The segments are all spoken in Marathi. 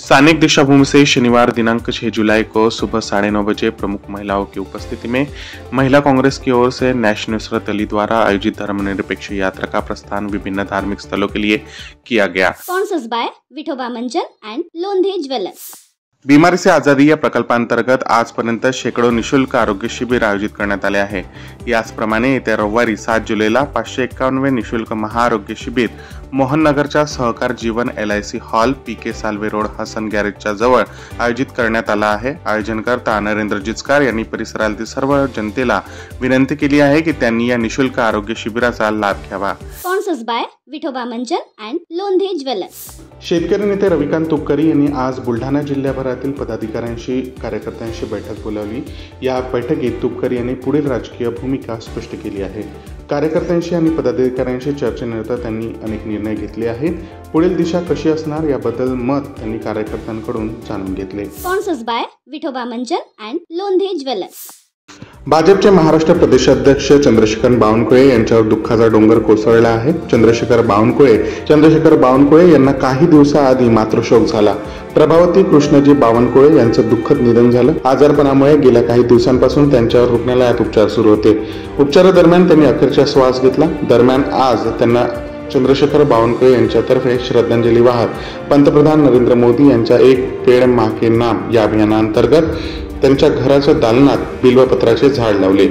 स्थानिक दीक्षाभूमि से शनिवार दिनांक 6 जुलाई को सुबह 9:30 बजे प्रमुख महिलाओं की उपस्थिति में महिला कांग्रेस की ओर से नेशनल नुसरत अली द्वारा आयोजित धर्मनिरपेक्ष यात्रा का प्रस्थान विभिन्न धार्मिक स्थलों के लिए KIA Gaya. Sponsors by Vithoba मंजन एंड लोंढे ज्वेलर्स। बीमारी से आजादी या प्रकल्पांतर्गत आजपर्यंत शेकडो निशुल्क आरोग्य शिबिर आयोजित करण्यात आले आहे। याचप्रमाणे येत्या रविवारी 7 जुलैला 551 निशुल्क महाआरोग्य शिबिर मोहननगरच्या सहकार जीवन LIC hall PK Salve road Hasan गॅरेजच्या जवळ आयोजित करण्यात आला आहे। आयोजनकर्ता नरेंद्र जिचकार यांनी परिसरातील सर्व जनतेला विनंती केली आहे की त्यांनी या निशुल्क आरोग्य शिबिराचा लाभ घ्यावा। स्पॉन्सर्स बाय विठोबा मंजन एंड लोंढे ज्वेलर्स। शेतकरी नेते रविकांत तुपकरी यांनी आज बुलढाणा जिल्ह्याभरातील पदाधिकाऱ्यांशी कार्यकर्त्यांशी बैठक बोलावली। या बैठकीत तुपकरी यांनी पुढील राजकीय भूमिका स्पष्ट केली आहे। कार्यकर्त्यांशी आणि पदाधिकाऱ्यांशी चर्चेनंतर त्यांनी अनेक निर्णय घेतले आहेत। पुढील दिशा कशी असणार याबद्दल मत त्यांनी कार्यकर्त्यांकडून जाणून घेतले। स्पॉन्सर्स बाय विठोबा मंजन एंड लोंढे ज्वेलर्स। भाजपचे महाराष्ट्र प्रदेशाध्यक्ष चंद्रशेखर बावनकुळे यांच्यावर दुःखाचा डोंगर कोसळला आहे। चंद्रशेखर बावनकुळे यांना काही दिवसाआधी मातृशोक झाला। प्रभावती कृष्णजी बावनकुळे यांचं दुःखद निधन झालं। आजारपणामुळे गेल्या काही दिवसांपासून त्यांच्यावर रुग्णालयात उपचार सुरू होते। उपचारादरम्यान त्यांनी अखेरचा श्वास घेतला। दरम्यान आज त्यांना चंद्रशेखर बावनकुळे यांच्यातर्फे श्रद्धांजली वाहत पंतप्रधान नरेंद्र मोदी यांच्या एक पेड़ मां के नाम या अभियानांतर्गत त्यांच्या घराच्या दालनात बिल्वपत्राचे झाड लावले।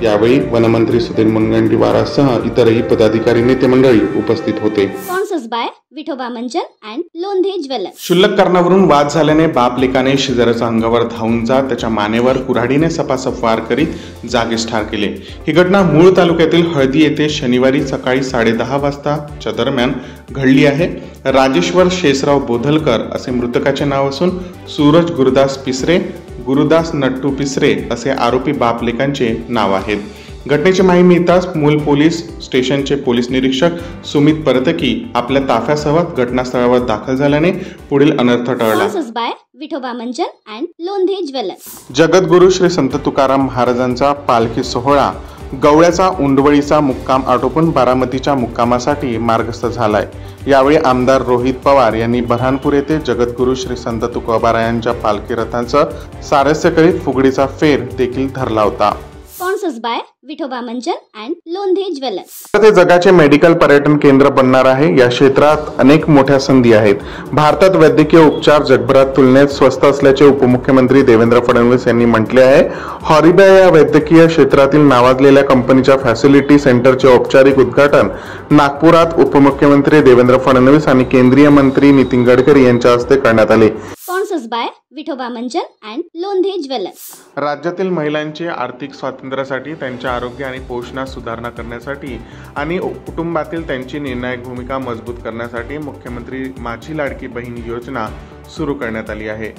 यावेळी वनमंत्री सुधीर मुनगंटीवारसह इतरही पदाधिकारी नेते मंडळी उपस्थित होते। स्पॉन्सर्स बाय विठोबा मंजन एंड लोंढे ज्वेलर्स। क्षुल्लक कारणावरून वाद झाल्याने बाप लेकाने शेजाऱ्याच्या अंगावर धावून जात त्याच्या मानेवर कुऱ्हाडीने सपासप वार करीत जागीच ठार केले। ही घटना मूळ तालुक्यातील हळदी येथे शनिवारी सकाळी 10:30 वाजताच्या दरम्यान घडली आहे। राजेश्वर शेषराव बोधलकर असे मृतकाचे नाव असून सूरज गुरुदास पिसरे, गुरुदास नट्टू पिसरे असे आरोपी बाप लेकांचे नाव आहेत। घटनेची माहिती मिळताच मूल पोलीस स्टेशनचे पोलीस निरीक्षक सुमित परतकी आपल्या ताफ्यासह घटनास्थळावर दाखल झाल्याने पुढील अनर्थ टळला। स्पॉन्सर्स बाय विठोबा मंजन एंड लोंढे ज्वेलर्स। जगद्गुरु श्री संत तुकाराम महाराजांचा पालखी सोहळा गवळ्याचा उंडवळीचा मुक्काम आटोपून बारामतीच्या मुक्कामासाठी मार्गस्थ झालाय। यावेळी आमदार रोहित पवार यांनी बऱ्हाणपूर येथे जगद्गुरु श्री संत तुकोबारायांच्या पालखी रथांचं सारस्य करीत फुगडीचा फेर देखील धरला होता। स्पॉन्सर्स बाय विठोबा मंजन एंड लोंढे ज्वेलर्स। ते जगाचे मेडिकल पर्यटन केंद्र बनणार आहे। या क्षेत्रात अनेक मोठ्या संधी आहेत। भारतात वैद्यकीय उपचार जगभरात तुलनेत स्वस्त असल्याचे उपमुख्यमंत्री देवेंद्र फडणवीस यांनी म्हटले आहे। हॉरिबा या वैद्यकीय क्षेत्रातील नावाजलेल्या कंपनीच्या फॅसिलिटी सेंटरचे औपचारिक उद्घाटन नागपुरात उपमुख्यमंत्री देवेंद्र फडणवीस आणि केंद्रीय मंत्री नितीन गडकरी यांच्या हस्ते करण्यात आले। स्पॉन्सर्स बाय विठोबा मंजन एंड लोंढे ज्वेलर्स। राज्यातील महिलांचे आर्थिक स्वातंत्र्यासाठी, त्यांच्या आरोग्य आणि पोषणात सुधारणा करण्यासाठी आणि कुटुंबातील त्यांची निर्णायक भूमिका मजबूत करण्यासाठी मुख्यमंत्री माझी लाडकी बहीण योजना सुरू करण्यात आली आहे।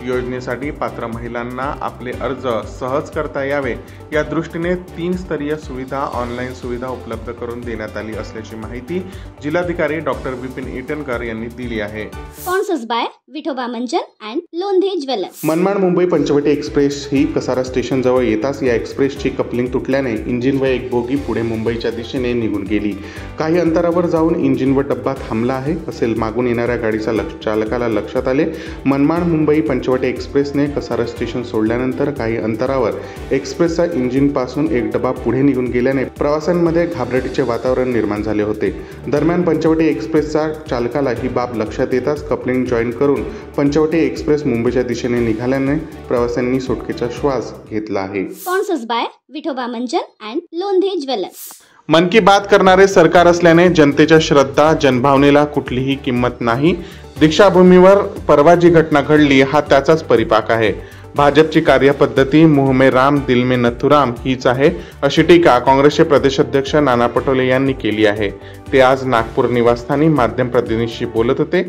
योजनेसाठी पात्र महिलांना आपले अर्ज सहज करता यावे या दृष्टीने 3 स्तरीय सुविधा ऑनलाईन सुविधा उपलब्ध करून देण्यात आली असल्याची माहिती जिल्हाधिकारी डॉक्टर विपिन ईटनकर यांनी दिली आहे। स्पॉन्सर्स बाय विठोबा मंजन and Londhe jewellers. Manmad Mumbai Panchavati express ही कसारा स्टेशन जवळ येताच या एक्सप्रेसची कपलिंग तुटल्याने इंजिन व एक बोगी पुढे मुंबईच्या दिशेने निघून गेली। काही अंतरावर जाऊन इंजिन व डब्बा थांबला आहे असे मागून येणाऱ्या गाडीच्या चालकाला लक्षात आले। मनमाड मुंबई पंचवटी एक्सप्रेसने कसारा स्टेशन सोडल्यानंतर काही अंतरावर एक्सप्रेसचा इंजिन पासून एक डबा पुढे निघून गेल्याने प्रवाशांमध्ये घाबरटीचे वातावरण निर्माण झाले होते। दरम्यान पंचवटी एक्सप्रेसच्या चालकाला ही बाब लक्षात येताच कपलिंग जॉईन करून पंचवटी एक्सप्रेस मुंबईच्या दिशेने निघाल्याने प्रवाशांनी सुटकेचा श्वास घेतला आहे। स्पॉन्सर्स बाय विठोबा मंजन एंड लोंढे ज्वेलर्स। मन की बात करणारे सरकार असल्याने जनतेच्या श्रद्धा जनभावनेला कुठलीही किंमत नाही। दीक्षाभूमीवर परवा जी घटना घडली हा त्याचाच परिपाक आहे। भाजपची कार्यपद्धती मुंह में राम दिल में नथुराम हीच आहे अशी टीका काँग्रेसचे प्रदेशाध्यक्ष नाना पटोले यांनी केली आहे। ते आज नागपूर निवासस्थानी माध्यम प्रतिनिधींशी बोलत होते।